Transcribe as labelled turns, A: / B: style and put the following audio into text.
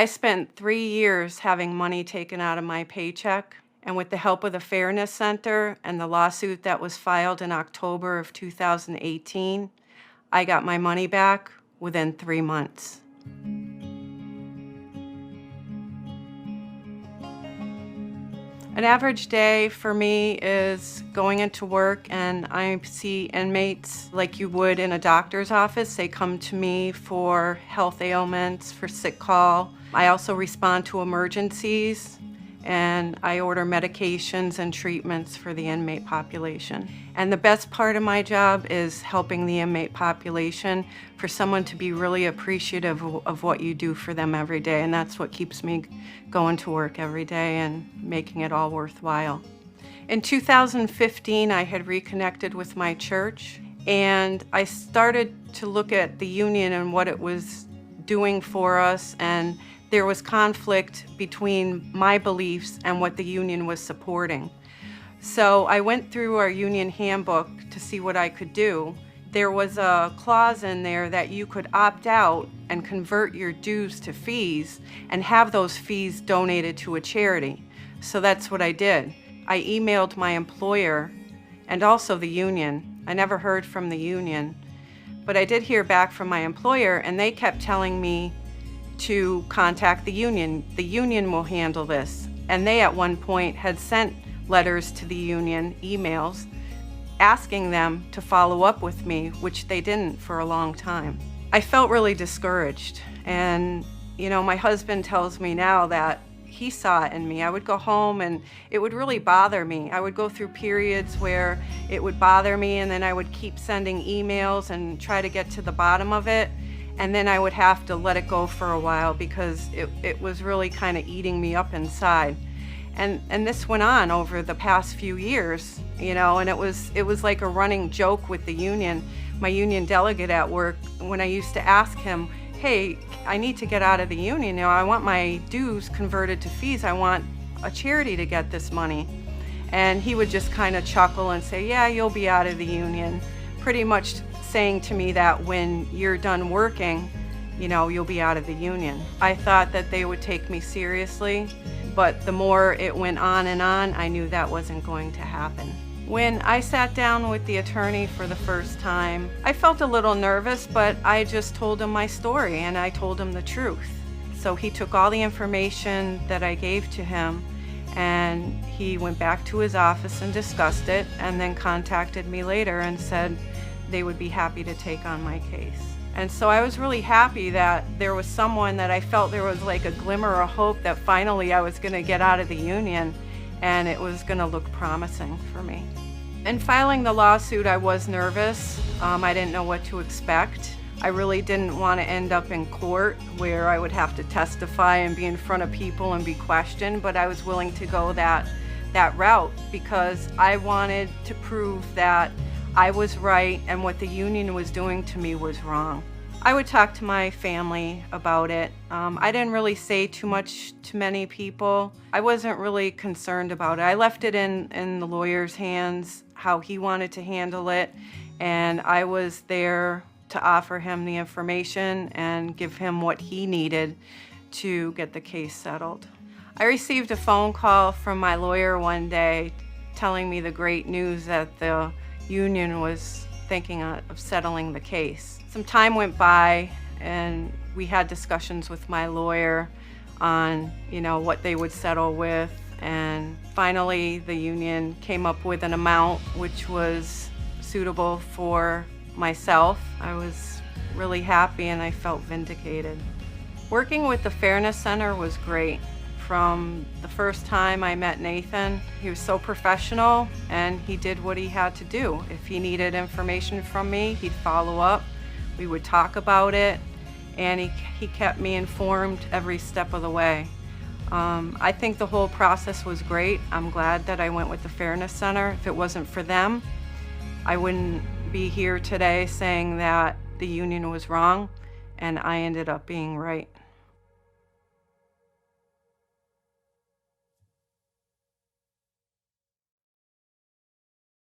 A: I spent 3 years having money taken out of my paycheck, and with the help of the Fairness Center and the lawsuit that was filed in October of 2018, I got my money back within 3 months. An average day for me is going into work and I see inmates like you would in a doctor's office. They come to me for health ailments, for sick call. I also respond to emergencies and I order medications and treatments for the inmate population. And the best part of my job is helping the inmate population, for someone to be really appreciative of what you do for them every day. And that's what keeps me going to work every day and making it all worthwhile. In 2015, I had reconnected with my church and I started to look at the union and what it was doing for us, and there was conflict between my beliefs and what the union was supporting. So I went through our union handbook to see what I could do. There was a clause in there that you could opt out and convert your dues to fees and have those fees donated to a charity. So that's what I did. I emailed my employer and also the union. I never heard from the union, but I did hear back from my employer, and they kept telling me to contact the union. The union will handle this. And they at one point had sent letters to the union, emails, asking them to follow up with me, which they didn't for a long time. I felt really discouraged. And, my husband tells me now that he saw it in me. I would go home and it would really bother me. I would go through periods where it would bother me, and then I would keep sending emails and try to get to the bottom of it. And then I would have to let it go for a while because it was really kind of eating me up inside. And this went on over the past few years, and it was like a running joke with the union. My union delegate at work, when I used to ask him, hey, I need to get out of the union, I want my dues converted to fees, I want a charity to get this money. And he would just kind of chuckle and say, yeah, you'll be out of the union, pretty much saying to me that when you're done working, you'll be out of the union. I thought that they would take me seriously, but the more it went on and on, I knew that wasn't going to happen. When I sat down with the attorney for the first time, I felt a little nervous, but I just told him my story and I told him the truth. So he took all the information that I gave to him and he went back to his office and discussed it, and then contacted me later and said they would be happy to take on my case. And so I was really happy that there was someone that I felt there was like a glimmer of hope that finally I was going to get out of the union and it was going to look promising for me. In filing the lawsuit, I was nervous. I didn't know what to expect. I really didn't want to end up in court where I would have to testify and be in front of people and be questioned, but I was willing to go that route because I wanted to prove that I was right and what the union was doing to me was wrong. I would talk to my family about it. I didn't really say too much to many people. I wasn't really concerned about it. I left it in the lawyer's hands, how he wanted to handle it, and I was there to offer him the information and give him what he needed to get the case settled. I received a phone call from my lawyer one day telling me the great news that the union was thinking of settling the case. Some time went by and we had discussions with my lawyer on, what they would settle with, and finally the union came up with an amount which was suitable for myself. I was really happy and I felt vindicated. Working with the Fairness Center was great. From the first time I met Nathan, he was so professional and he did what he had to do. If he needed information from me, he'd follow up. We would talk about it, and he kept me informed every step of the way. I think the whole process was great. I'm glad that I went with the Fairness Center. If it wasn't for them, I wouldn't be here today saying that the union was wrong and I ended up being right.